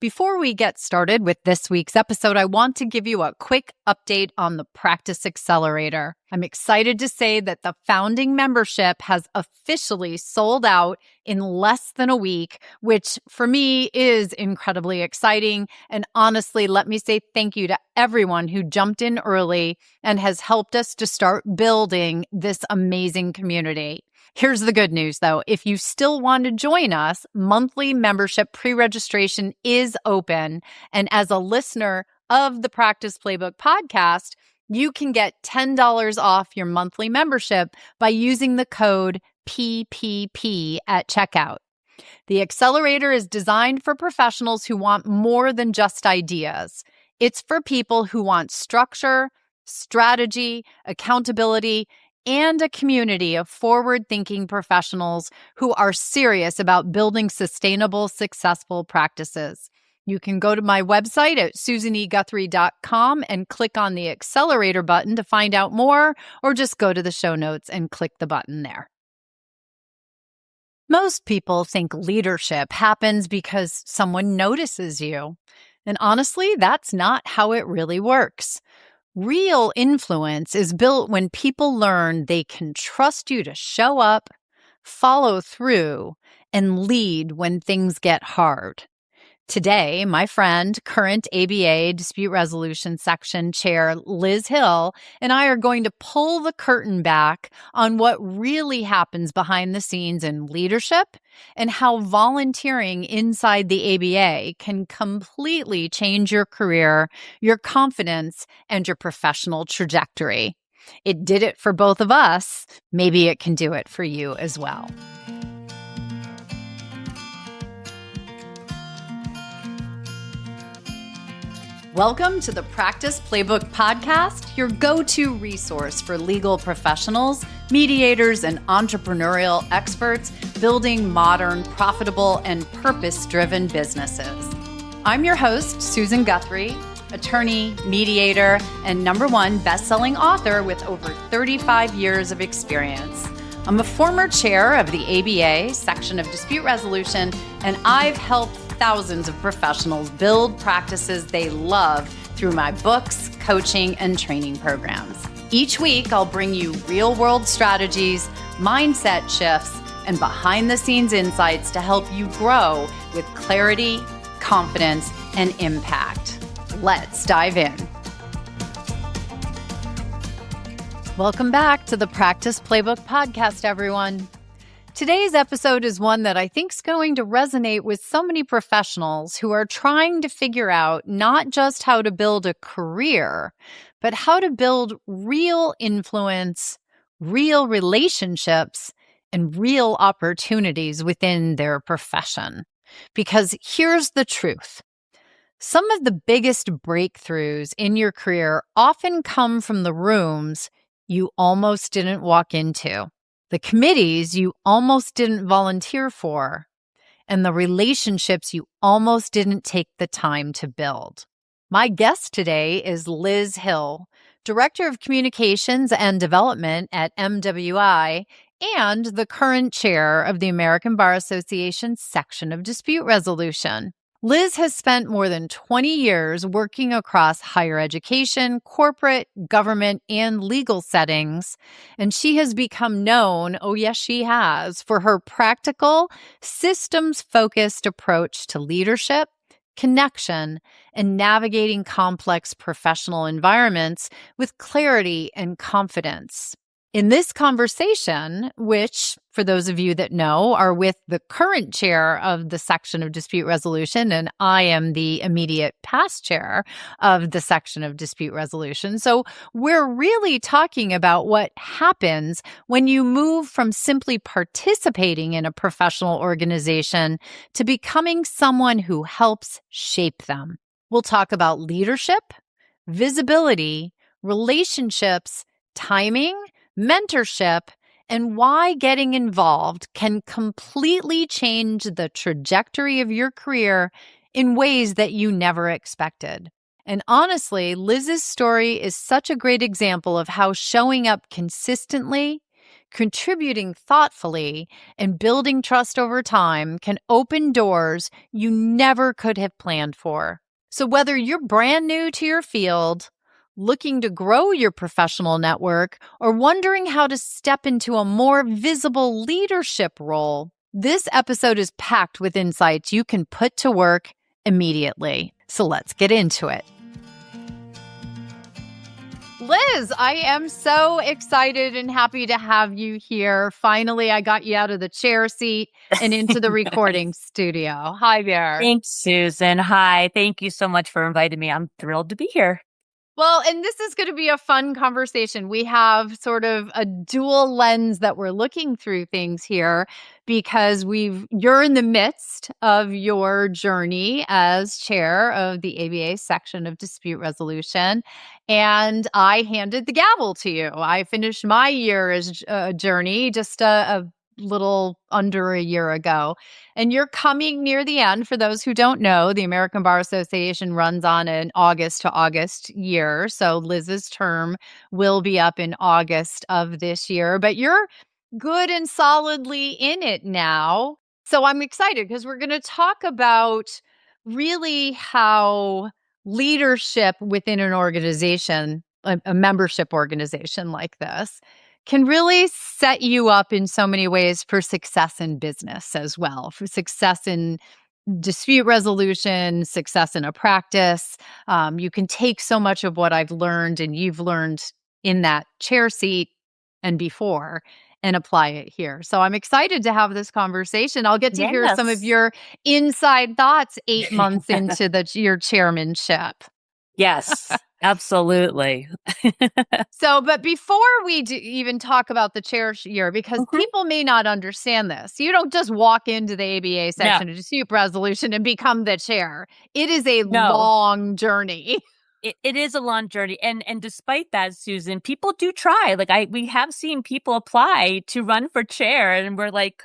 Before we get started with this week's episode, I want to give you a quick update on the Practice Accelerator. I'm excited to say that the founding membership has officially sold out in less than a week, which for me is incredibly exciting. And honestly, let me say thank you to everyone who jumped in early and has helped us to start building this amazing community. Here's the good news, though. If you still want to join us, monthly membership pre-registration is open. And as a listener of the Practice Playbook podcast, you can get $10 off your monthly membership by using the code PPP at checkout. The Accelerator is designed for professionals who want more than just ideas. It's for people who want structure, strategy, accountability, and a community of forward-thinking professionals who are serious about building sustainable, successful practices. You can go to my website at susaneguthrie.com and click on the Accelerator button to find out more, or just go to the show notes and click the button there. Most people think leadership happens because someone notices you. And honestly, that's not how it really works. Real influence is built when people learn they can trust you to show up, follow through, and lead when things get hard. Today, my friend, current ABA Dispute Resolution Section Chair Liz Hill, and I are going to pull the curtain back on what really happens behind the scenes in leadership and how volunteering inside the ABA can completely change your career, your confidence, and your professional trajectory. It did it for both of us. Maybe it can do it for you as well. Welcome to the Practice Playbook podcast, your go-to resource for legal professionals, mediators, and entrepreneurial experts building modern, profitable, and purpose-driven businesses. I'm your host, Susan Guthrie, attorney, mediator, and #1 best-selling author with over 35 years of experience. I'm a former chair of the ABA section of dispute resolution, and I've helped thousands of professionals build practices they love through my books, coaching, and training programs. Each week, I'll bring you real-world strategies, mindset shifts, and behind-the-scenes insights to help you grow with clarity, confidence, and impact. Let's dive in. Welcome back to the Practice Playbook podcast, everyone. Today's episode is one that I think is going to resonate with so many professionals who are trying to figure out not just how to build a career, but how to build real influence, real relationships, and real opportunities within their profession. Because here's the truth. Some of the biggest breakthroughs in your career often come from the rooms you almost didn't walk into, the committees you almost didn't volunteer for, and the relationships you almost didn't take the time to build. My guest today is Liz Hill, Director of Communications and Development at MWI and the current chair of the American Bar Association's section of dispute resolution. Liz has spent more than 20 years working across higher education, corporate, government, and legal settings, and she has become known, oh yes she has, for her practical, systems-focused approach to leadership, connection, and navigating complex professional environments with clarity and confidence. In this conversation, which, for those of you that know, are with the current chair of the section of dispute resolution, and I am the immediate past chair of the section of dispute resolution. So we're really talking about what happens when you move from simply participating in a professional organization to becoming someone who helps shape them. We'll talk about leadership, visibility, relationships, timing, mentorship, and why getting involved can completely change the trajectory of your career in ways that you never expected. And honestly, Liz's story is such a great example of how showing up consistently contributing thoughtfully, and building trust over time can open doors you never could have planned for. So, whether you're brand new to your field, looking to grow your professional network, or wondering how to step into a more visible leadership role, this episode is packed with insights you can put to work immediately. So let's get into it. Liz, I am so excited and happy to have you here. Finally, I got you out of the chair seat and into the recording studio. Hi there. Thanks, Susan. Hi. Thank you so much for inviting me. I'm thrilled to be here. Well, and this is going to be a fun conversation. We have sort of a dual lens that we're looking through things here because you're in the midst of your journey as chair of the ABA section of dispute resolution, and I handed the gavel to you. I finished my year as journey just a little under a year ago. And you're coming near the end. For those who don't know, the American Bar Association runs on an August to August year. So Liz's term will be up in August of this year, but you're good and solidly in it now. So I'm excited because we're going to talk about really how leadership within an organization, a membership organization like this, can really set you up in so many ways for success in business as well, for success in dispute resolution, success in a practice. You can take so much of what I've learned and you've learned in that chair seat and before and apply it here. So I'm excited to have this conversation. I'll get to hear some of Yes. your inside thoughts 8 months into your chairmanship. Yes, absolutely. So, but before we even talk about the chair year, because Mhm. people may not understand this, you don't just walk into the ABA No, section of dispute resolution and become the chair. It is a no. long journey. It is a long journey. And despite that, Susan, people do try. We have seen people apply to run for chair and we're like,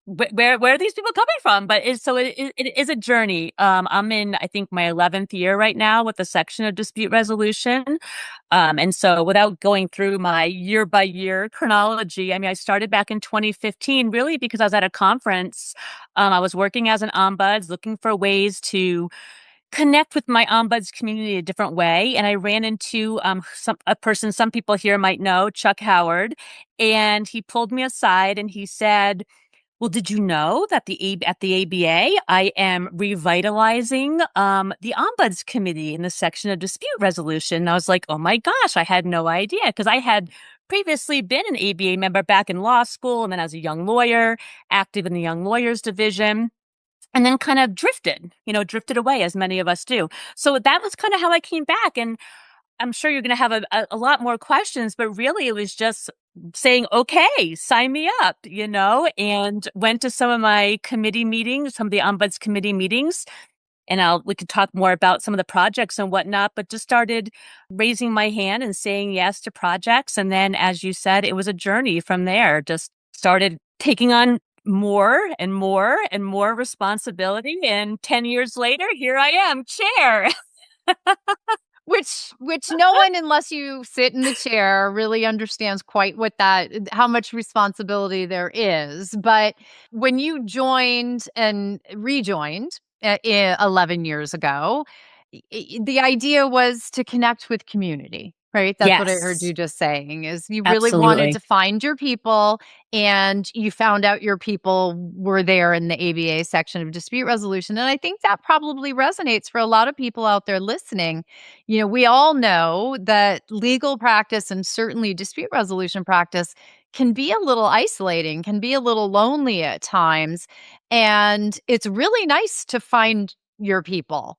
where are these people coming from? But it is a journey. I'm in, I think, my 11th year right now with the section of dispute resolution. And so without going through my year by year chronology, I mean, I started back in 2015, really because I was at a conference. I was working as an ombuds, looking for ways to connect with my ombuds community a different way. And I ran into a person some people here might know, Chuck Howard, and he pulled me aside and he said, well, did you know that at the ABA, I am revitalizing the Ombuds Committee in the section of dispute resolution? And I was like, oh my gosh, I had no idea because I had previously been an ABA member back in law school and then as a young lawyer, active in the Young Lawyers Division. And then kind of drifted away as many of us do. So that was kind of how I came back. And I'm sure you're going to have a lot more questions, but really it was just saying, okay, sign me up, and went to some of my committee meetings, some of the ombuds committee meetings. And we could talk more about some of the projects and whatnot, but just started raising my hand and saying yes to projects. And then, as you said, it was a journey from there, just started taking on more and more and more responsibility. And 10 years later, here I am, chair. Which no one, unless you sit in the chair, really understands quite how much responsibility there is. But when you joined and rejoined 11 years ago, the idea was to connect with community, right? That's what I heard Yes, you just saying, is you really wanted absolutely. to find your people, and you found out your people were there in the ABA section of dispute resolution. And I think that probably resonates for a lot of people out there listening. We all know that legal practice and certainly dispute resolution practice can be a little isolating, can be a little lonely at times. And it's really nice to find your people.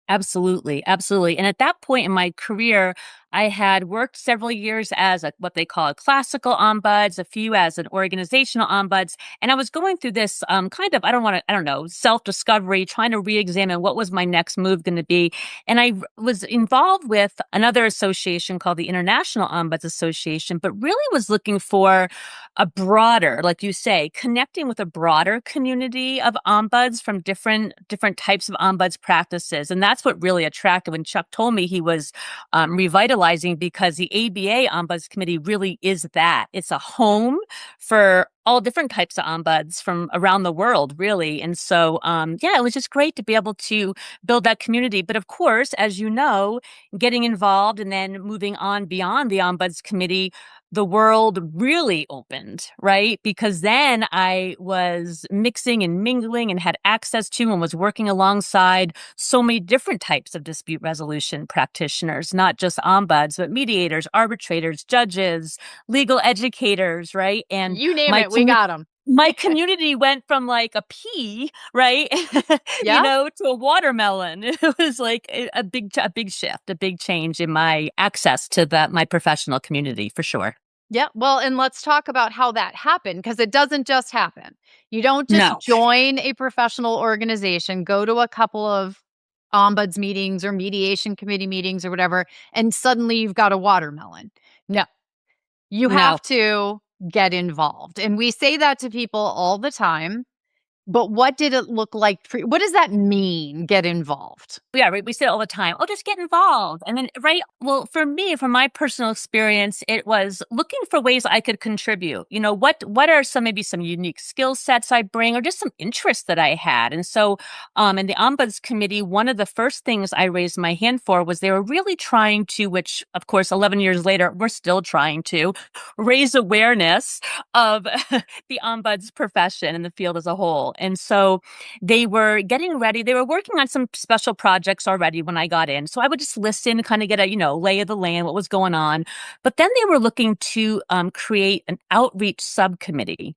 Absolutely, absolutely. And at that point in my career, I had worked several years as what they call a classical ombuds, a few as an organizational ombuds. And I was going through this kind of, I don't know, self-discovery, trying to re-examine what was my next move going to be. And I was involved with another association called the International Ombuds Association, but really was looking for a broader, like you say, connecting with a broader community of ombuds from different types of ombuds practices. And that's what really attracted when Chuck told me he was revitalizing demoralizing because the ABA Ombuds Committee really is that. It's a home for all different types of ombuds from around the world, really. And so, yeah, it was just great to be able to build that community. But of course, as you know, getting involved and then moving on beyond the Ombuds Committee, the world really opened, right? Because then I was mixing and mingling and had access to and was working alongside so many different types of dispute resolution practitioners, not just ombuds, but mediators, arbitrators, judges, legal educators, right? And You name my it, we got them. my community went from like a pea, right? Yeah. To a watermelon. It was like a big shift, a big change in my access to my professional community for sure. Yeah. Well, and let's talk about how that happened because it doesn't just happen. You don't just No. join a professional organization, go to a couple of ombuds meetings or mediation committee meetings or whatever, and suddenly you've got a watermelon. No, you No. have to get involved. And we say that to people all the time. But what did it look like for what does that mean, get involved? Yeah, right. We say it all the time. Oh, just get involved. And then, right. Well, for me, from my personal experience, it was looking for ways I could contribute. What are maybe some unique skill sets I bring or just some interests that I had. And so, in the Ombuds Committee, one of the first things I raised my hand for was they were really trying to, which of course, 11 years later, we're still trying to raise awareness of the ombuds profession and the field as a whole. And so, they were getting ready. They were working on some special projects already when I got in. So I would just listen, kind of get a, lay of the land, what was going on. But then they were looking to create an outreach subcommittee.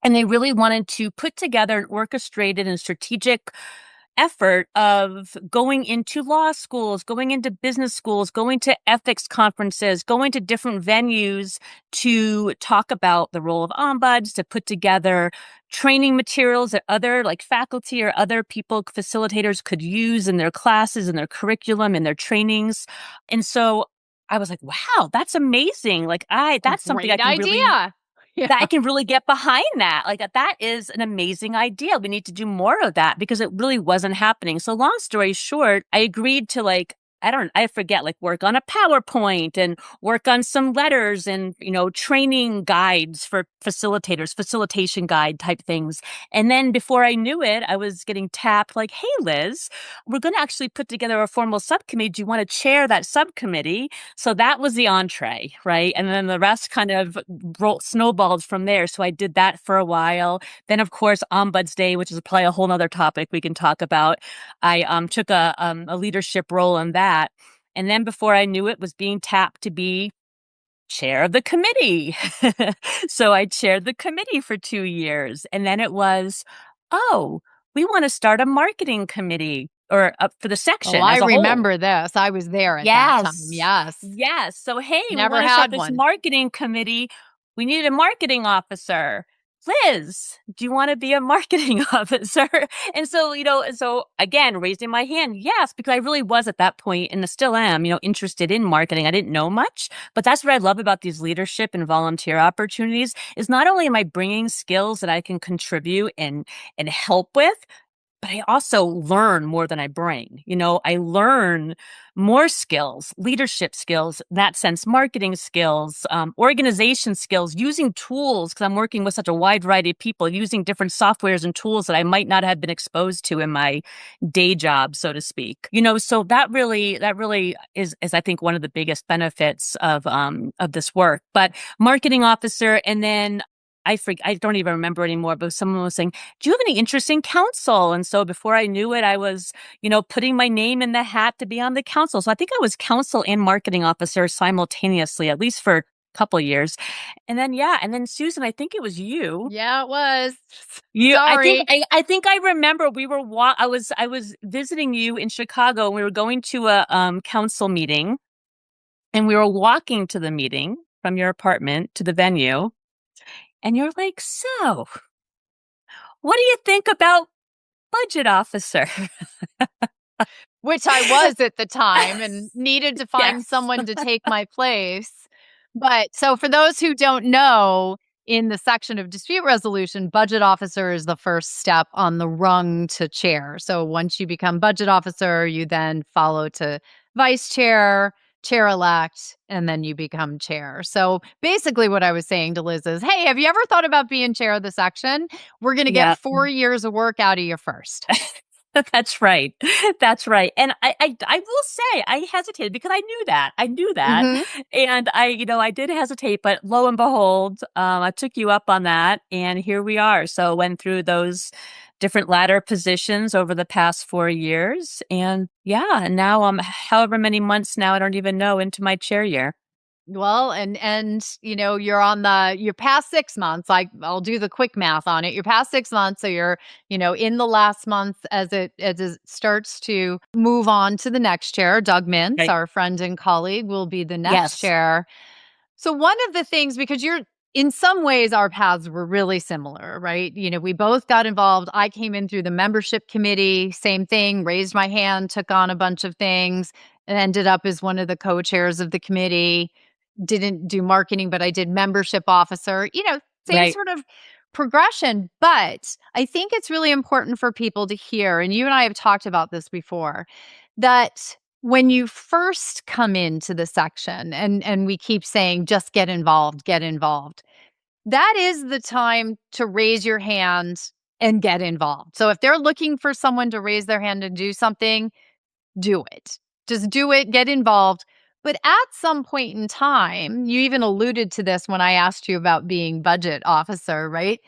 And they really wanted to put together an orchestrated and strategic effort of going into law schools, going into business schools, going to ethics conferences, going to different venues to talk about the role of ombuds, to put together training materials that other like faculty or other people, facilitators could use in their classes, in their curriculum, in their trainings. And so I was like, wow, that's amazing. That's something I Great can really idea. Yeah. that I can really get behind that. That is an amazing idea. We need to do more of that because it really wasn't happening. So long story short, I agreed to I forget, work on a PowerPoint and work on some letters and, training guides for facilitators, facilitation guide type things. And then before I knew it, I was getting tapped like, hey, Liz, we're going to actually put together a formal subcommittee. Do you want to chair that subcommittee? So that was the entree, right? And then the rest kind of snowballed from there. So I did that for a while. Then, of course, Ombuds Day, which is probably a whole nother topic we can talk about. I took a leadership role in that. And then before I knew it, was being tapped to be chair of the committee. So I chaired the committee for 2 years. And then it was, oh, we want to start a marketing committee or for the Oh, section I as a whole. remember this. I was there at that time. Yes. Yes. Yes. So, hey, we Never want to start had this one. marketing committee. We need a marketing officer. Liz, do you want to be a marketing officer? And so, so again, raising my hand, yes, because I really was at that point and still am, interested in marketing. I didn't know much, but that's what I love about these leadership and volunteer opportunities is not only am I bringing skills that I can contribute and help with, but I also learn more than I bring. I learn more skills, leadership skills, in that sense, marketing skills, organization skills, using tools, because I'm working with such a wide variety of people, using different softwares and tools that I might not have been exposed to in my day job, so to speak. So that really is I think one of the biggest benefits of this work. But marketing officer, and then I don't even remember anymore, but someone was saying, do you have any interest in council? And so before I knew it, I was, putting my name in the hat to be on the council. So I think I was council and marketing officer simultaneously, at least for a couple of years. And then, Susan, I think it was you. Yeah, it was. I think Sorry. I remember we were I was visiting you in Chicago and we were going to a council meeting and we were walking to the meeting from your apartment to the venue. And you're like, so what do you think about budget officer? Which I was at the time and needed to find Yes. someone to take my place. But so for those who don't know, in the section of dispute resolution, budget officer is the first step on the rung to chair. So once you become budget officer, you then follow to vice chair, chair-elect, and then you become chair. So basically what I was saying to Liz is, hey, have you ever thought about being chair of the section? We're going to get Yeah. 4 years of work out of you first. That's right. That's right. And I will say I hesitated because I knew that. I knew that. Mm-hmm. And I did hesitate, but lo and behold, I took you up on that and here we are. So went through those different ladder positions over the past 4 years. And yeah, and now I'm however many months now, I don't even know, into my chair year. Well, and you're past 6 months. I'll do the quick math on it. You're past 6 months, so you're, in the last month as it starts to move on to the next chair. Doug Mintz, Right. our friend and colleague, will be the next Yes. chair. So one of the things, because you're in some ways our paths were really similar, right? We both got involved. I came in through the membership committee, same thing, raised my hand, took on a bunch of things, and ended up as one of the co-chairs of the committee. Didn't do marketing, but I did membership officer, same Right. sort of progression. But I think it's really important for people to hear, and you and I have talked about this before, that when you first come into the section, and we keep saying just get involved, that is the time to raise your hand and get involved. So if they're looking for someone to raise their hand and do something, do it. Just do it, get involved. But at some point in time, you even alluded to this when I asked you about being budget officer, right?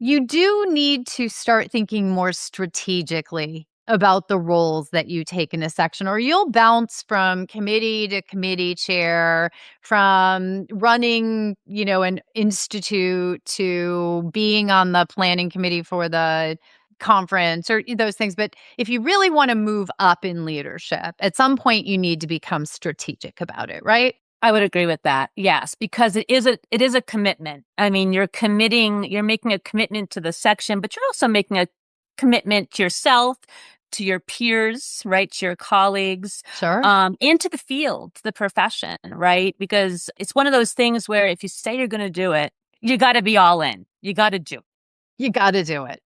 You do need to start thinking more strategically about the roles that you take in a section, or you'll bounce from committee to committee chair, from running, an institute to being on the planning committee for the conference or those things. But if you really want to move up in leadership, at some point you need to become strategic about it, right? I would agree with that. Yes, because it is a commitment. I mean, you're making a commitment to the section, but you're also making a commitment to yourself, to your peers, right, to your colleagues, Sure. and to the field, to the profession, right? Because it's one of those things where if you say you're going to do it, you got to be all in. You got to do. You got to do it.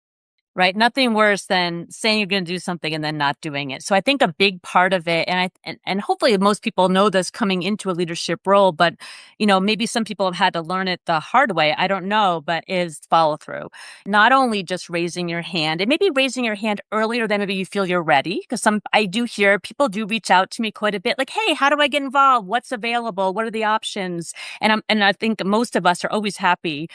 Right. Nothing worse than saying you're going to do something and then not doing it. So I think a big part of it, and hopefully most people know this coming into a leadership role, but maybe some people have had to learn it the hard way. I don't know, but is follow through. Not only just raising your hand, and maybe raising your hand earlier than maybe you feel you're ready. Because I do hear people do reach out to me quite a bit, like, "Hey, how do I get involved? What's available? What are the options?" And I think most of us are always happy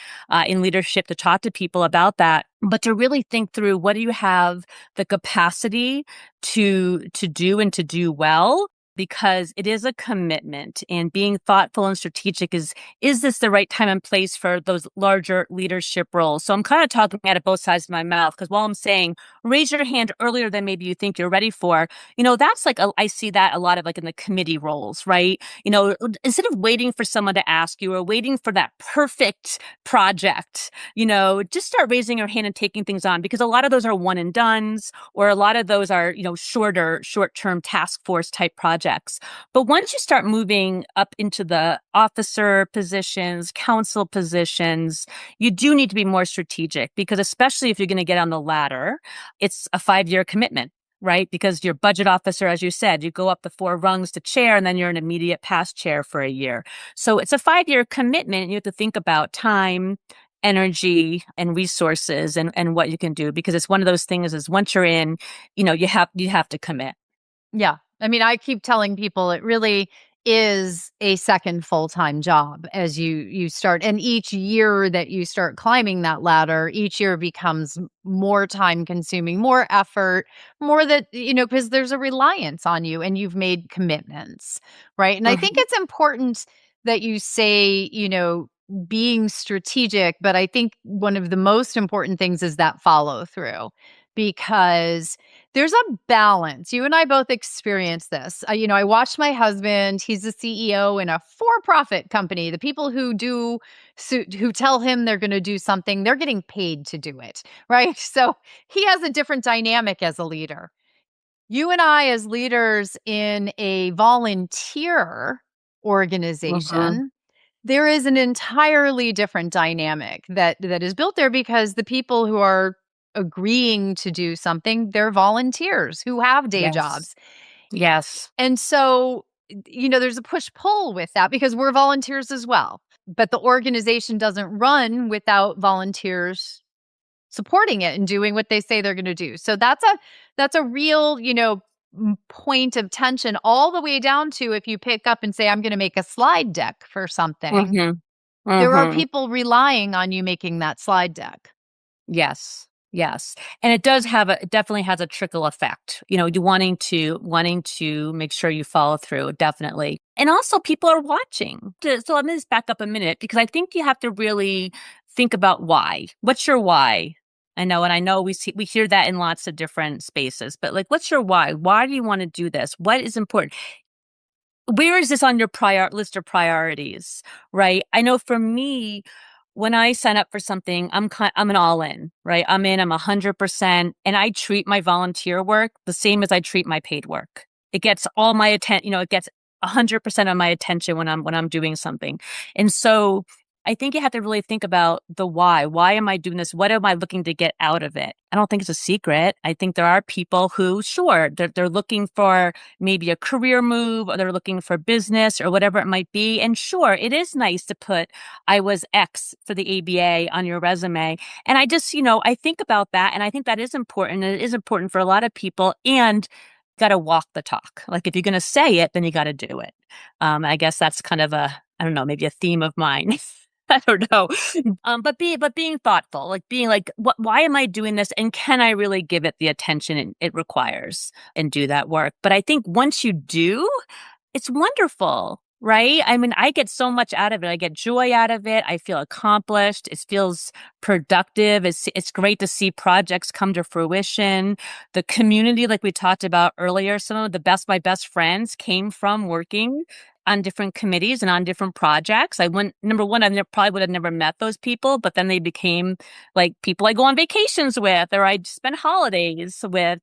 in leadership to talk to people about that, but to really think through what do you have the capacity to do and to do well, because it is a commitment, and being thoughtful and strategic is this the right time and place for those larger leadership roles? So I'm kind of talking out of both sides of my mouth, because while I'm saying raise your hand earlier than maybe you think you're ready for, that's like I see that a lot of like in the committee roles, right? Instead of waiting for someone to ask you or waiting for that perfect project, just start raising your hand and taking things on, because a lot of those are one and dones, or a lot of those are, short-term task force type projects. But once you start moving up into the officer positions, council positions, you do need to be more strategic, because especially if you're going to get on the ladder, it's a 5-year commitment. Right? Because you're budget officer, as you said, you go up the 4 rungs to chair, and then you're an immediate past chair for a year. So it's a 5-year commitment. You have to think about time, energy, and resources, and what you can do, because it's one of those things is once you're in, you have to commit. Yeah. I mean, I keep telling people it really is a second full-time job as you start, and each year that you start climbing that ladder, each year becomes more time consuming, more effort, more that, because there's a reliance on you and you've made commitments, right? And I think Mhm. it's important that you say, being strategic, but I think one of the most important things is that follow through, because there's a balance. You and I both experienced this. I watched my husband. He's the CEO in a for-profit company. The people who tell him they're going to do something, they're getting paid to do it, right? So he has a different dynamic as a leader. You and I, as leaders in a volunteer Mhm. organization, there is an entirely different dynamic that is built there, because the people who are agreeing to do something, they're volunteers who have day Yes. jobs. Yes. And so there's a push-pull with that because we're volunteers as well. But the organization doesn't run without volunteers supporting it and doing what they say they're gonna do. So that's a real, point of tension all the way down to if you pick up and say, "I'm gonna make a slide deck for something." Mhm. There are Mhm. people relying on you making that slide deck. Yes. Yes. And it definitely has a trickle effect. You wanting to make sure you follow through, definitely. And also people are watching. So let me just back up a minute because I think you have to really think about why. What's your why? I know we hear that in lots of different spaces, but like what's your why? Why do you want to do this? What is important? Where is this on your prior list of priorities, right? I know for me, when I sign up for something, I'm an all in, right? I'm 100%, and I treat my volunteer work the same as I treat my paid work. It gets all my attention, it gets 100% of my attention when I'm doing something. And so I think you have to really think about the why. Why am I doing this? What am I looking to get out of it? I don't think it's a secret. I think there are people who, sure, they're looking for maybe a career move or they're looking for business or whatever it might be. And sure, it is nice to put I was X for the ABA on your resume. And I think about that and I think that is important. And it is important for a lot of people and got to walk the talk. Like if you're going to say it, then you got to do it. I guess that's kind of I don't know, maybe a theme of mine. I don't know. Being thoughtful, like being like, why am I doing this? And can I really give it the attention it requires and do that work? But I think once you do, it's wonderful, right? I mean, I get so much out of it. I get joy out of it. I feel accomplished. It feels productive. It's great to see projects come to fruition. The community, like we talked about earlier, some of my best friends came from working on different committees and on different projects. Number one, probably would have never met those people, but then they became like people I go on vacations with or I spend holidays with.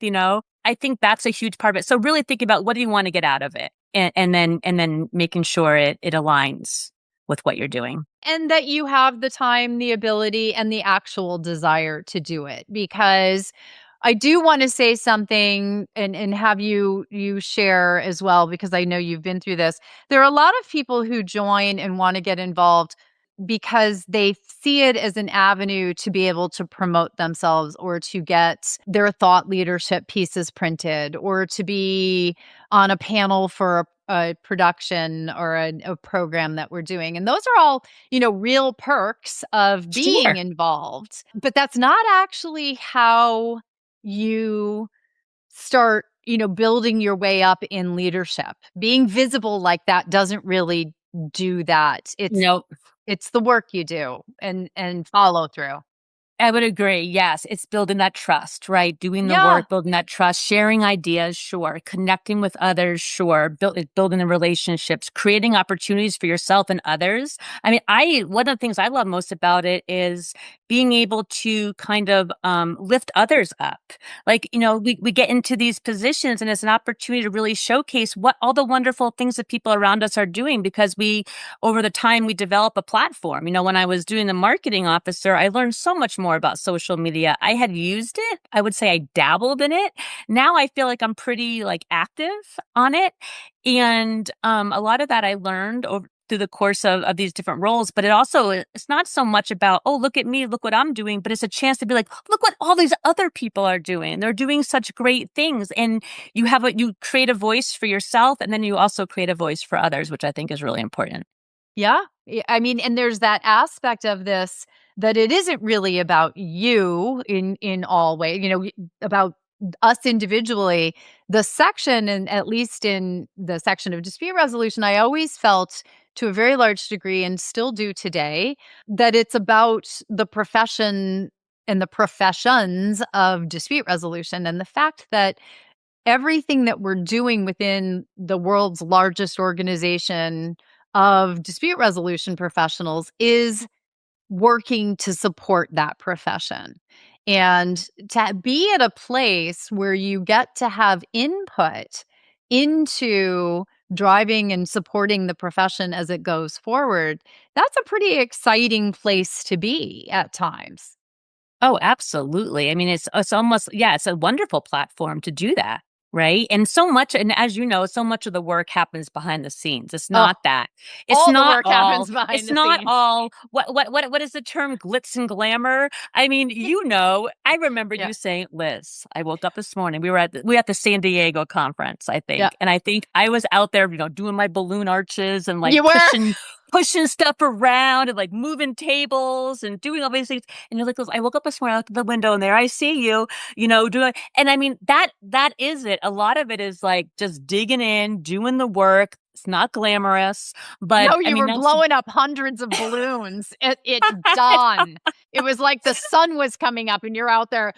I think that's a huge part of it. So really think about what do you want to get out of it? And then making sure it aligns with what you're doing. And that you have the time, the ability, and the actual desire to do it. Because I do want to say something and have you share as well, because I know you've been through this. There are a lot of people who join and want to get involved because they see it as an avenue to be able to promote themselves or to get their thought leadership pieces printed or to be on a panel for a production or a program that we're doing. And those are all, real perks of being Sure. involved. But that's not actually how you start, building your way up in leadership. Being visible like that doesn't really do that. Nope. It's the work you do and follow through. I would agree. Yes, it's building that trust, right? Doing the Yeah. work, building that trust, sharing ideas, sure. Connecting with others, sure. Building the relationships, creating opportunities for yourself and others. I mean, one of the things I love most about it is being able to kind of lift others up. Like, we get into these positions and it's an opportunity to really showcase what all the wonderful things that people around us are doing because over the time we develop a platform. When I was doing the marketing officer, I learned so much more about social media. I had used it. I would say I dabbled in it. Now I feel like I'm pretty like active on it. And a lot of that I learned over through the course of these different roles, but it's not so much about, oh, look at me, look what I'm doing, but it's a chance to be like, look what all these other people are doing. They're doing such great things. And you create a voice for yourself and then you also create a voice for others, which I think is really important. Yeah. I mean, and there's that aspect of this that it isn't really about you in all ways, about us individually. The section, and at least in the section of dispute resolution, I always felt to a very large degree and still do today that it's about the profession and the professions of dispute resolution and the fact that everything that we're doing within the world's largest organization of dispute resolution professionals is working to support that profession. And to be at a place where you get to have input into driving and supporting the profession as it goes forward, that's a pretty exciting place to be at times. Oh, absolutely. I mean, it's almost, yeah, it's a wonderful platform to do that. right? And as you know, so much of the work happens behind the scenes. It's Oh, not that. all the work happens behind It's the not scenes. all what is the term glitz and glamour? I mean, I remember Yeah. you saying, Liz, I woke up this morning. We were at the San Diego conference, I Yeah. think. And I think I was out there, doing my balloon arches and like You were? pushing stuff around and like moving tables and doing all these things. And you're like, "Liz, I woke up this morning, I looked at the window and there I see you, doing." And I mean, that is it. A lot of it is like just digging in, doing the work. It's not glamorous, but No, I you mean, were that's blowing up hundreds of balloons at dawn. It was like the sun was coming up and you're out there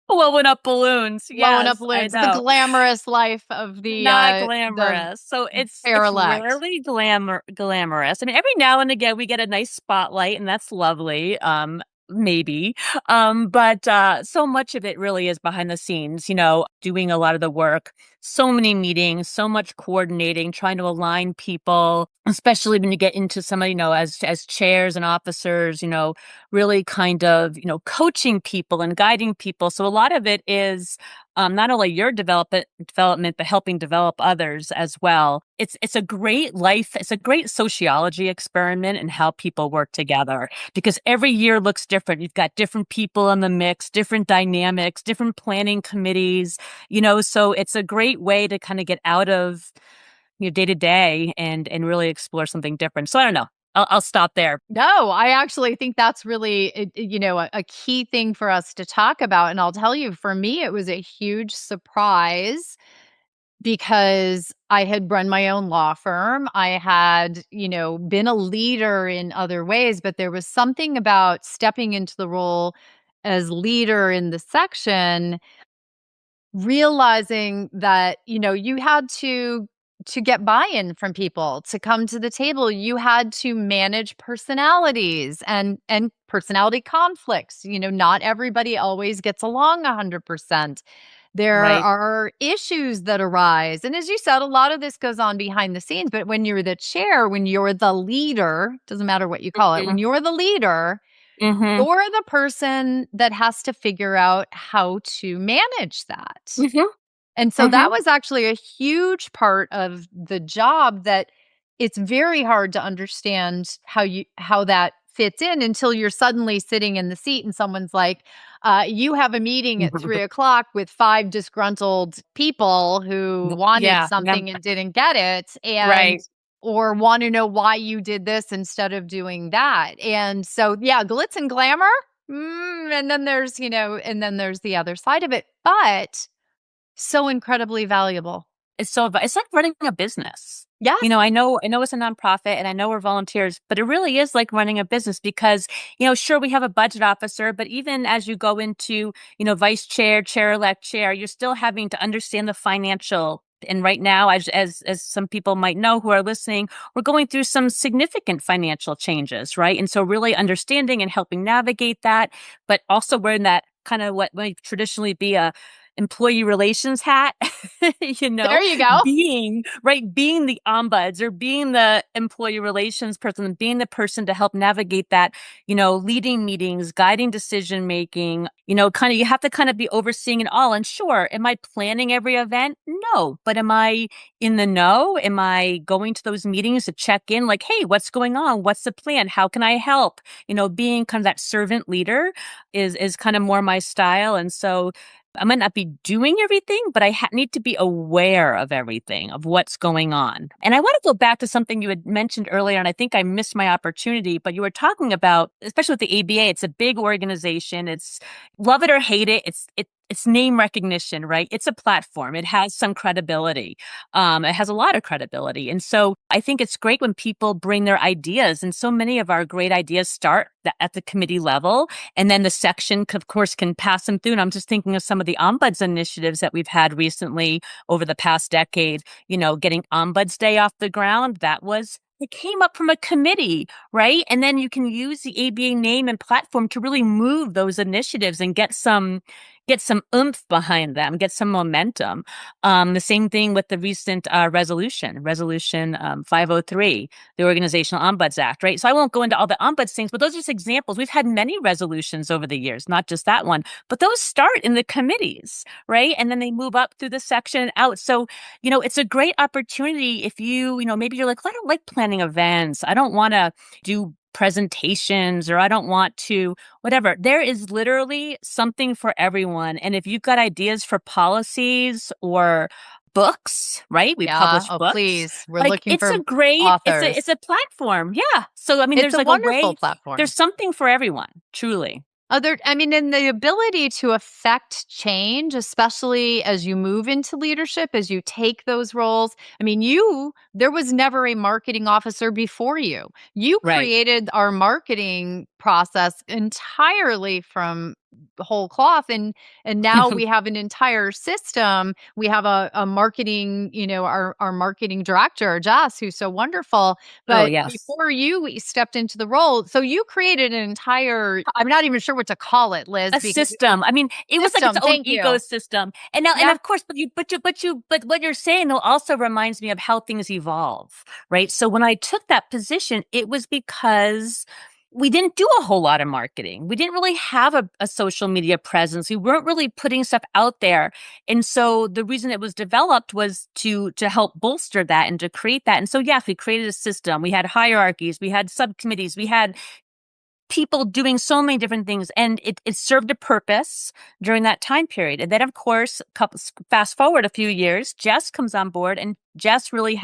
blowing up balloons. blowing up Yes, I balloons. The know. glamorous life of Not the glamorous. So it's derelict. rarely glamorous. I mean, every now and again we get a nice spotlight and that's lovely. Maybe. But so much of it really is behind the scenes, doing a lot of the work, so many meetings, so much coordinating, trying to align people, especially when you get into somebody, as chairs and officers, really kind of, coaching people and guiding people. So a lot of it is not only your development, but helping develop others as well. It's a great life. It's a great sociology experiment in how people work together because every year looks different. You've got different people in the mix, different dynamics, different planning committees. So it's a great way to kind of get out of your day to day and really explore something different. So I don't know. I'll stop there. No, I actually think that's really, a key thing for us to talk about. And I'll tell you, for me, it was a huge surprise because I had run my own law firm. I had, been a leader in other ways, but there was something about stepping into the role as leader in the section, realizing that, you had to get buy-in from people to come to the table. You had to manage personalities and personality conflicts. Not everybody always gets along 100%. There Right. are issues that arise. And as you said, a lot of this goes on behind the scenes, but when you're the chair, when you're the leader, doesn't matter what you call it, Mm-hmm. when you're the leader, Mm-hmm. you're the person that has to figure out how to manage that. Mm-hmm. And so Mm-hmm. that was actually a huge part of the job that it's very hard to understand how that fits in until you're suddenly sitting in the seat and someone's like, you have a meeting at 3 o'clock with 5 disgruntled people who wanted Yeah. Yeah. something and didn't get it, and Right. or want to know why you did this instead of doing that. And so, yeah, glitz and glamour. And then there's the other side of it. But so incredibly valuable. It's like running a business. Yes. I know it's a nonprofit and I know we're volunteers, but it really is like running a business because, sure, we have a budget officer, but even as you go into, vice chair, chair-elect chair, you're still having to understand the financial. And right now, as some people might know who are listening, we're going through some significant financial changes, right? And so really understanding and helping navigate that, but also wearing that kind of what might traditionally be a employee relations hat, you There know, you go. being the ombuds or being the employee relations person, being the person to help navigate that, leading meetings, guiding decision making, kind of, you have to kind of be overseeing it all. And sure, am I planning every event? No. But am I in the know? Am I going to those meetings to check in like, hey, what's going on? What's the plan? How can I help? Being kind of that servant leader is kind of more my style. And so I might not be doing everything, but I need to be aware of everything, of what's going on. And I want to go back to something you had mentioned earlier, and I think I missed my opportunity, but you were talking about, especially with the ABA, it's a big organization. It's love it or hate it. It's name recognition, right? It's a platform. It has some credibility. It has a lot of credibility. And so I think it's great when people bring their ideas. And so many of our great ideas start at the committee level. And then the section, of course, can pass them through. And I'm just thinking of some of the ombuds initiatives that we've had recently over the past decade, getting Ombuds Day off the ground. It came up from a committee, right? And then you can use the ABA name and platform to really move those initiatives and get some, get some oomph behind them, get some momentum. The same thing with the recent resolution 503, the Organizational Ombuds Act, right? So I won't go into all the ombuds things, but those are just examples. We've had many resolutions over the years, not just that one, but those start in the committees, right? And then they move up through the section and out. So, it's a great opportunity if maybe you're like, well, I don't like planning events. I don't want to do presentations, or I don't want to whatever. There is literally something for everyone. And if you've got ideas for policies or books, right? We Yeah. publish Oh, books. please. We're Like looking it's a for great, it's authors. a platform. Yeah. So I mean, It's there's a like a wonderful way, platform. there's something for everyone, truly. And the ability to affect change, especially as you move into leadership, as you take those roles. I mean, there was never a marketing officer before you. You Right. created our marketing process entirely from whole cloth, and now we have an entire system. We have a marketing, our marketing director, Jess, who's so wonderful. Oh, But yes. before you stepped into the role, so you created an entire, I'm not even sure what to call it, Liz, A because system. I mean, it was like its system. own Thank you. ecosystem. And now, and Yeah. of course, but what you're saying though also reminds me of how things evolve, right? So when I took that position, it was because we didn't do a whole lot of marketing. We didn't really have a social media presence. We weren't really putting stuff out there. And so the reason it was developed was to help bolster that and to create that. And so yes, we created a system. We had hierarchies, we had subcommittees, we had people doing so many different things, and it served a purpose during that time period. And then of course, fast forward a few years, Jess comes on board, and Jess really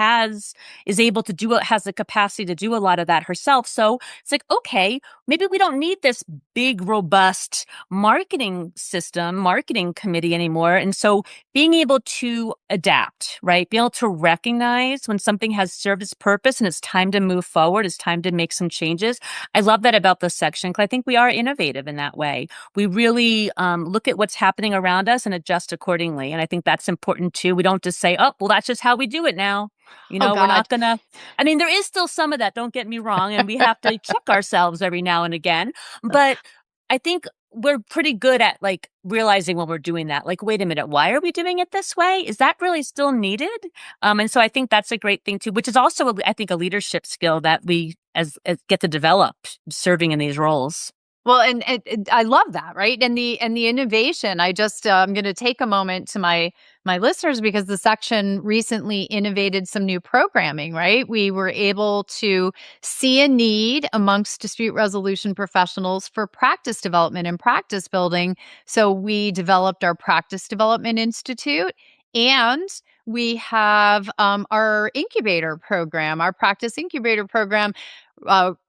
is able to has the capacity to do a lot of that herself. So it's like, okay, maybe we don't need this big, robust marketing committee anymore. And so being able to adapt, right? Be able to recognize when something has served its purpose and it's time to move forward, it's time to make some changes. I love that about this section, because I think we are innovative in that way. We really look at what's happening around us and adjust accordingly. And I think that's important too. We don't just say, oh, well, that's just how we do it now. Oh We're God. not going to, I mean, there is still some of that, don't get me wrong. And we have to check ourselves every now and again. But I think we're pretty good at like realizing when we're doing that, like, wait a minute, why are we doing it this way? Is that really still needed? And so I think that's a great thing too, which is also, I think, a leadership skill that we as get to develop serving in these roles. Well, and I love that, right? And the innovation. I'm going to take a moment to my listeners, because the section recently innovated some new programming, right? We were able to see a need amongst dispute resolution professionals for practice development and practice building. So we developed our Practice Development Institute, and we have our incubator program, our practice incubator program.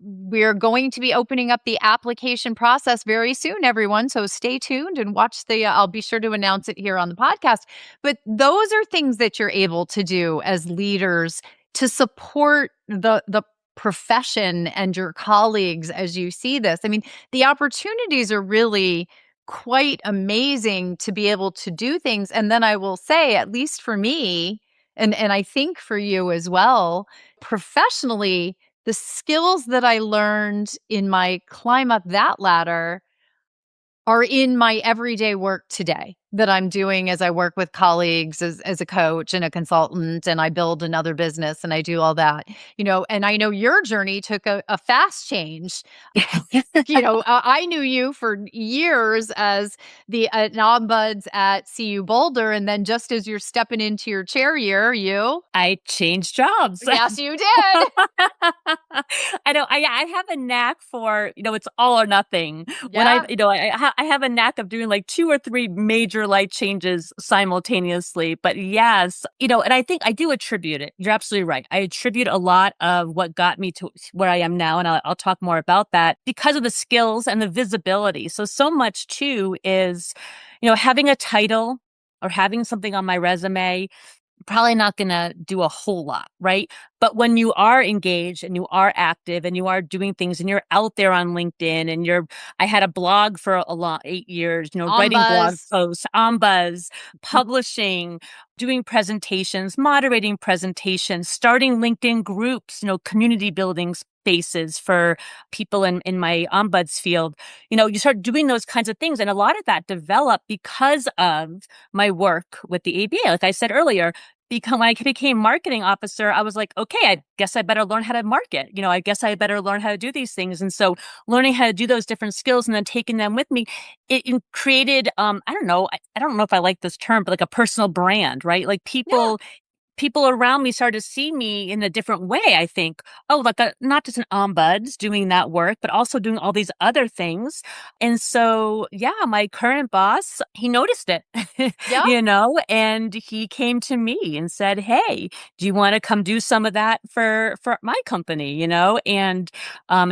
We're going to be opening up the application process very soon, everyone. So stay tuned and watch I'll be sure to announce it here on the podcast. But those are things that you're able to do as leaders to support the profession and your colleagues as you see this. I mean, the opportunities are really quite amazing to be able to do things. And then I will say, at least for me, and I think for you as well, professionally, the skills that I learned in my climb up that ladder are in my everyday work today that I'm doing as I work with colleagues as a coach and a consultant, and I build another business and I do all that, and I know your journey took a fast change. I knew you for years as the ombuds at CU Boulder. And then just as you're stepping into your chair year, I changed jobs. yes, you did. I know. I have a knack for, it's all or nothing. When Yeah. I have a knack of doing like 2 or 3 major life changes simultaneously. But yes, and I think I do attribute it. You're absolutely right. I attribute a lot of what got me to where I am now, and I'll talk more about that because of the skills and the visibility. So much too is, having a title or having something on my resume probably not going to do a whole lot, right? But when you are engaged and you are active and you are doing things and you're out there on LinkedIn and I had a blog for a long 8 years, On writing blog Buzz. posts on Buzz, publishing, doing presentations, moderating presentations, starting LinkedIn groups, community building spaces for people in my ombuds field. You start doing those kinds of things. And a lot of that developed because of my work with the ABA. Like I said earlier, when I became marketing officer, I was like, okay, I guess I better learn how to market. I guess I better learn how to do these things. And so learning how to do those different skills and then taking them with me, it created, I don't know if I like this term, but like a personal brand, right? Like Yeah. people around me started to see me in a different way. I think, oh, like not just an ombuds doing that work, but also doing all these other things. And so, yeah, my current boss, he noticed it, Yeah. and he came to me and said, "Hey, do you want to come do some of that for my company?" And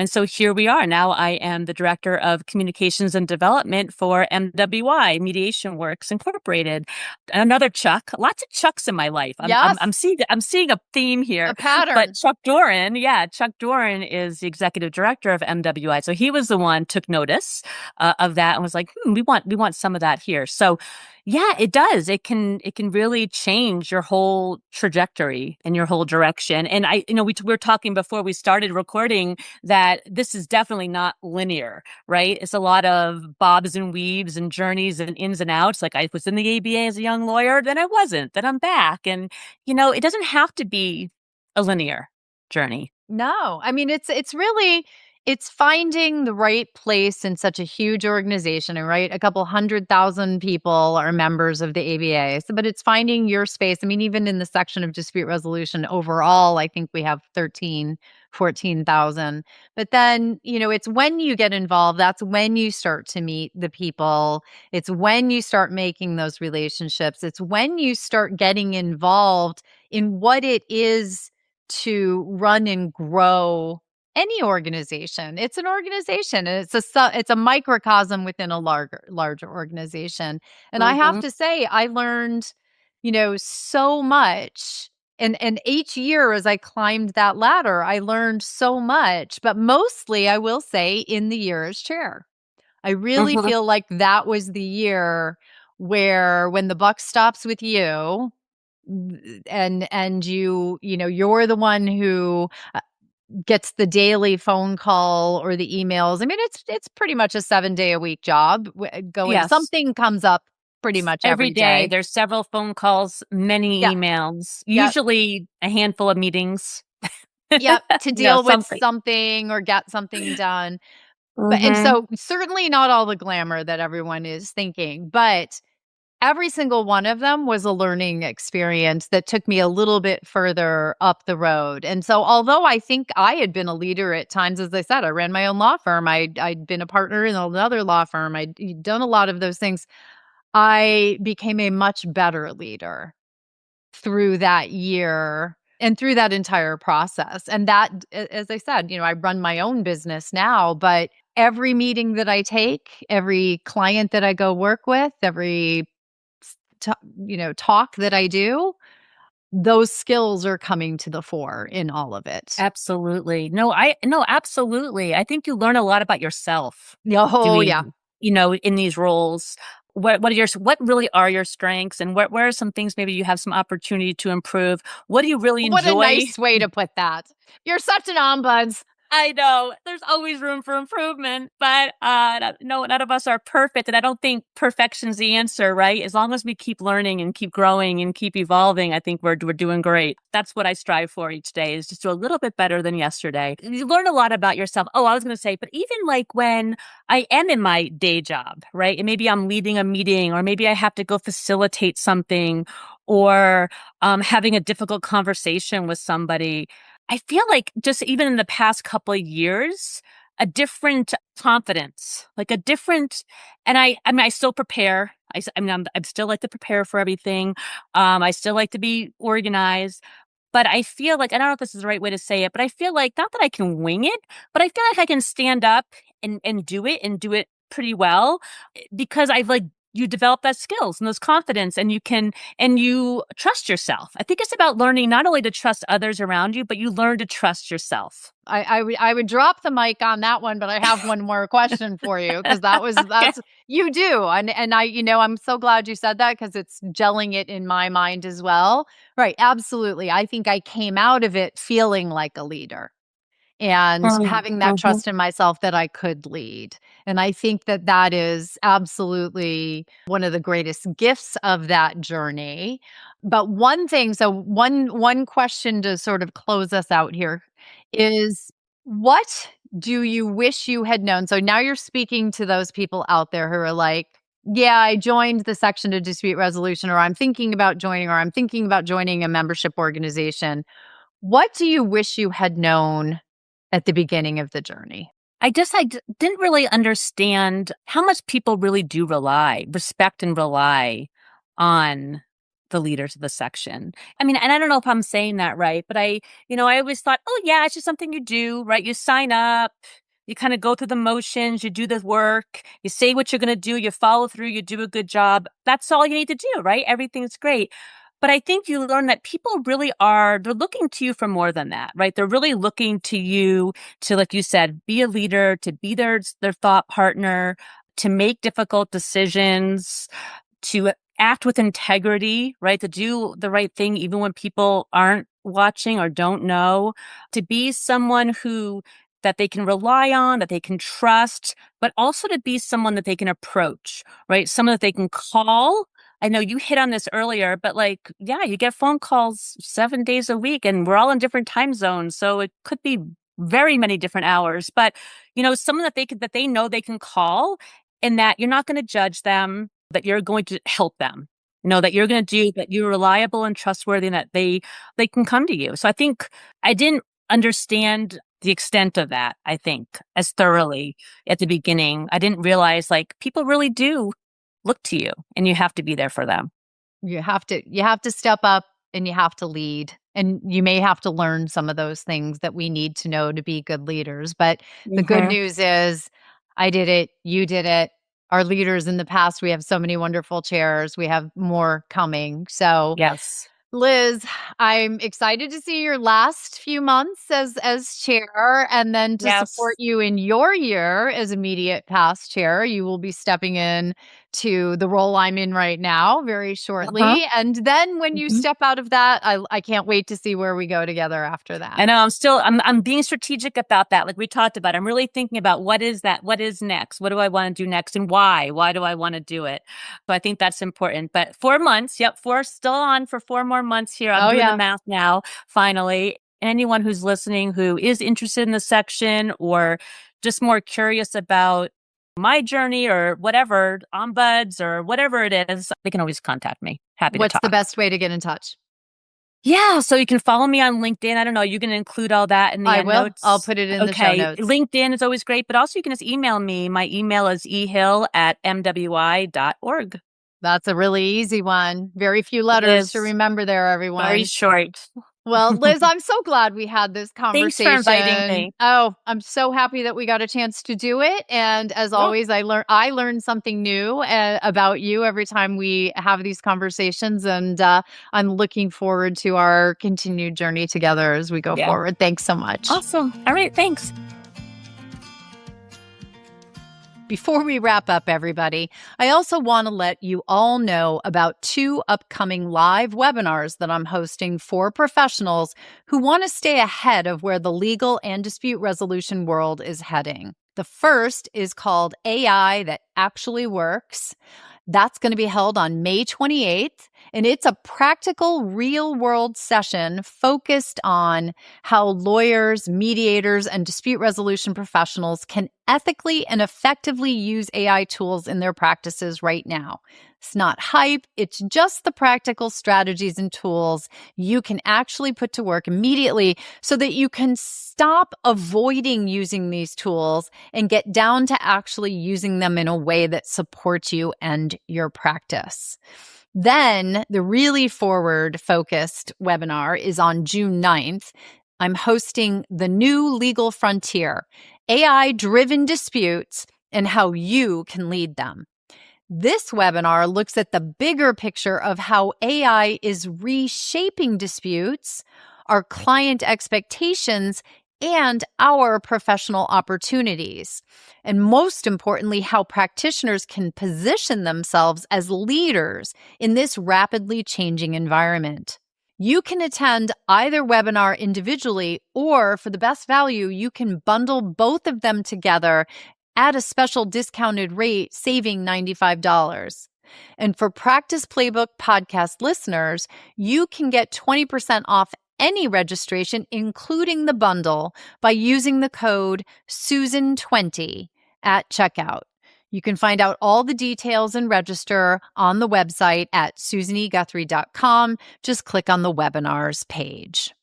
so here we are. Now I am the director of communications and development for MWI Mediation Works Incorporated. Another Chuck, lots of Chucks in my life. I'm Yes. seeing a theme A here. But pattern. Chuck Doran is the executive director of MWI. So he was the one took notice of that and was like, we want some of that here. So yeah, it does. It can really change your whole trajectory and your whole direction. And we were talking before we started recording that this is definitely not linear, right? It's a lot of bobs and weaves and journeys and ins and outs. Like I was in the ABA as a young lawyer, then I wasn't, then I'm back. And, it doesn't have to be a linear journey. No, I mean it's really it's finding the right place in such a huge organization, and right, a couple 100,000 people are members of the ABA. So, but it's finding your space. I mean, even in the section of dispute resolution overall, I think we have 13, 14,000. But then, it's when you get involved, that's when you start to meet the people. It's when you start making those relationships. It's when you start getting involved in what it is to run and grow any organization. It's an organization, and it's a microcosm within a larger organization. And I have Hmm. to say, I learned, so much. And each year as I climbed that ladder, I learned so much. But mostly, I will say, in the year as chair, I really Hmm. feel like that was the year where when the buck stops with you, and you're the one who gets the daily phone call or the emails. I mean, it's pretty much a 7-day a week job. Going Yes. something comes up pretty much Every every day, day. there's several phone calls, many Yeah, emails, yeah, usually a handful of meetings. yeah. To deal with Something. something or get something done. And Hmm. so certainly not all the glamour that everyone is thinking, but every single one of them was a learning experience that took me a little bit further up the road. And so, although I think I had been a leader at times, as I said, I ran my own law firm. I'd been a partner in another law firm. I'd done a lot of those things. I became a much better leader through that year and through that entire process. And that, as I said, I run my own business now, but every meeting that I take, every client that I go work with, every t talk that I do, those skills are coming to the fore in all of it. Absolutely. No, absolutely. I think you learn a lot about yourself Oh, yeah. doing, in these roles. What really are your strengths, and where are some things maybe you have some opportunity to improve? What do you really What a enjoy? nice way to put that. You're such an ombuds. I know there's always room for improvement, but no, none of us are perfect, and I don't think perfection's the answer, right? As long as we keep learning and keep growing and keep evolving, I think we're doing great. That's what I strive for each day, is just do a little bit better than yesterday. You learn a lot about yourself. Oh, I was going to say, but even like when I am in my day job, right, and maybe I'm leading a meeting, or maybe I have to go facilitate something, or having a difficult conversation with somebody. I feel like just even in the past couple of years, a different confidence, like a different, and I mean, I still prepare. I mean, I'm still like to prepare for everything. I still like to be organized, but I feel like, I don't know if this is the right way to say it, but I feel like not that I can wing it, but I feel like I can stand up and do it pretty well, because I've like you develop that skills and those confidence, and you trust yourself. I think it's about learning not only to trust others around you, but you learn to trust yourself. I would drop the mic on that one, but I have one more question for you because Okay. that's you do. And I'm so glad you said that because it's gelling it in my mind as well. Right. Absolutely. I think I came out of it feeling like a leader and having that Mhm. trust in myself that I could lead. And I think that that is absolutely one of the greatest gifts of that journey. But one thing, so one question to sort of close us out here is what do you wish you had known? So now you're speaking to those people out there who are like, yeah, I joined the section to dispute resolution, or I'm thinking about joining, or I'm thinking about joining a membership organization. What do you wish you had known at the beginning of the journey? Didn't really understand how much people really do respect and rely on the leaders of the section. I mean, and I don't know if I'm saying that right, but I always thought, oh yeah, it's just something you do, right? You sign up, you kind of go through the motions, you do the work, you say what you're going to do, you follow through, you do a good job. That's all you need to do, right? Everything's great. But I think you learn that people really they're looking to you for more than that, right? They're really looking to you to, like you said, be a leader, to be their thought partner, to make difficult decisions, to act with integrity, right? To do the right thing even when people aren't watching or don't know, to be someone who that they can rely on, that they can trust, but also to be someone that they can approach, right? Someone that they can call. I know you hit on this earlier, but like, yeah, you get phone calls 7 days a week and we're all in different time zones. So it could be very many different hours, but someone that they know they can call, and that you're not going to judge them, that you're going to help them, that you're going to do, that you're reliable and trustworthy, and that they can come to you. So I think I didn't understand the extent of that, I think, as thoroughly at the beginning. I didn't realize like people really do look to you and you have to be there for them. You have to step up and you have to lead. And you may have to learn some of those things that we need to know to be good leaders. But the good Hmm. news is I did it, you did it. Our leaders in the past, we have so many wonderful chairs. We have more coming. So Yes. Liz, I'm excited to see your last few months as chair and then to support Yes. you in your year as immediate past chair. You will be stepping in to the role I'm in right now very Uh-huh. shortly. And then when you Mhm. step out of that, I can't wait to see where we go together after that. I know I'm being strategic about that. Like we talked about, I'm really thinking about what is that? What is next? What do I want to do next? And why? Why do I want to do it? So I think that's important. But 4 months, yep, still on for 4 more months here. I'm Oh doing the yeah. math now, finally. Anyone who's listening who is interested in the section or just more curious about my journey or whatever, ombuds or whatever it is, they can always contact me. Happy to What's the talk. best way to get in touch? Yeah, so you can follow me on LinkedIn. I don't know, you can include all that in the I end will. I'll notes. put it in the show Okay, notes. LinkedIn is always great, but also you can just email me. My email is ehill@mwi.org. That's a really easy one. Very few It letters to is remember there, very everyone. short. Well, Liz, I'm so glad we had this Thanks for inviting conversation. me. Oh, I'm so happy that we got a chance to do it. And as Yeah. always, I learn something new about you every time we have these conversations. And I'm looking forward to our continued journey together as we go Yeah. forward. Thanks so much. Awesome. All right, thanks. Before we wrap up, everybody, I also want to let you all know about 2 upcoming live webinars that I'm hosting for professionals who want to stay ahead of where the legal and dispute resolution world is heading. The first is called AI That Actually Works. That's going to be held on May 28th, and it's a practical, real world session focused on how lawyers, mediators, and dispute resolution professionals can ethically and effectively use AI tools in their practices right now. It's not hype, it's just the practical strategies and tools you can actually put to work immediately so that you can stop avoiding using these tools and get down to actually using them in a way that supports you and your practice. Then the really forward focused webinar is on June 9th. I'm hosting The New Legal Frontier, AI driven disputes and how you can lead them. This webinar looks at the bigger picture of how AI is reshaping disputes, our client expectations, and our professional opportunities. And most importantly, how practitioners can position themselves as leaders in this rapidly changing environment. You can attend either webinar individually, or for the best value, you can bundle both of them together at a special discounted rate, saving $95. And for Practice Playbook podcast listeners, you can get 20% off any registration, including the bundle, by using the code Susan20 at checkout. You can find out all the details and register on the website at susaneguthrie.com. Just click on the webinars page.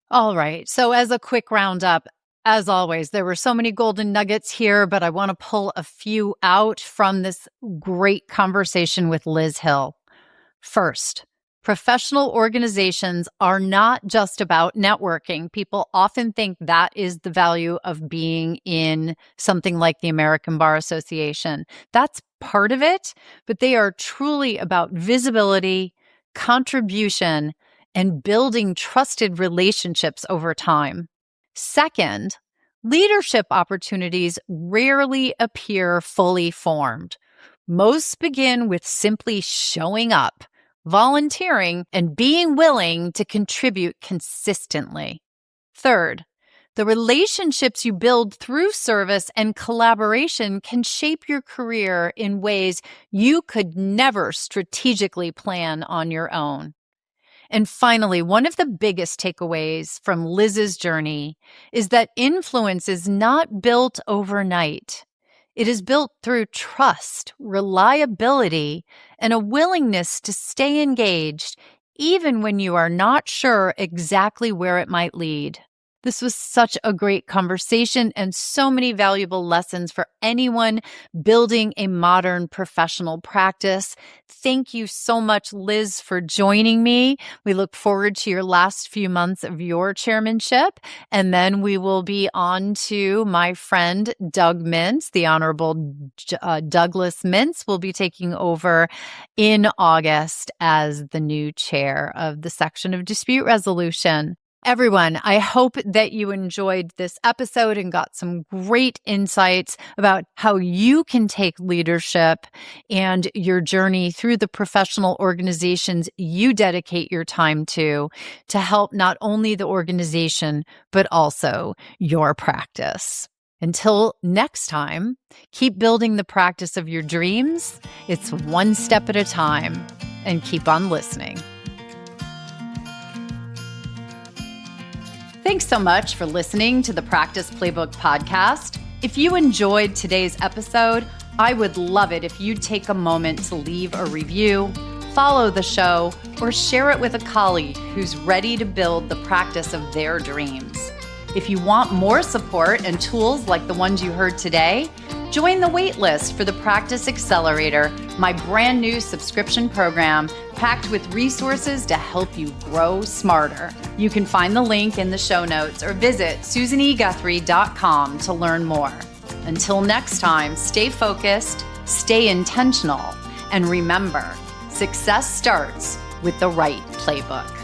All right. So as a quick roundup, as always, there were so many golden nuggets here, but I want to pull a few out from this great conversation with Liz Hill. First, professional organizations are not just about networking. People often think that is the value of being in something like the American Bar Association. That's part of it, but they are truly about visibility, contribution, and building trusted relationships over time. Second, leadership opportunities rarely appear fully formed. Most begin with simply showing up, volunteering, and being willing to contribute consistently. Third, the relationships you build through service and collaboration can shape your career in ways you could never strategically plan on your own. And finally, one of the biggest takeaways from Liz's journey is that influence is not built overnight. It is built through trust, reliability, and a willingness to stay engaged, even when you are not sure exactly where it might lead. This was such a great conversation and so many valuable lessons for anyone building a modern professional practice. Thank you so much, Liz, for joining me. We look forward to your last few months of your chairmanship. And then we will be on to my friend, Doug Mintz. The Honorable Douglas Mintz will be taking over in August as the new chair of the section of dispute resolution. Everyone, I hope that you enjoyed this episode and got some great insights about how you can take leadership and your journey through the professional organizations you dedicate your time to help not only the organization, but also your practice. Until next time, keep building the practice of your dreams. It's one step at a time, and keep on listening. Thanks so much for listening to the Practice Playbook podcast. If you enjoyed today's episode, I would love it if you'd take a moment to leave a review, follow the show, or share it with a colleague who's ready to build the practice of their dreams. If you want more support and tools like the ones you heard today, join the waitlist for the Practice Accelerator, my brand new subscription program packed with resources to help you grow smarter. You can find the link in the show notes or visit susaneguthrie.com to learn more. Until next time, stay focused, stay intentional, and remember, success starts with the right playbook.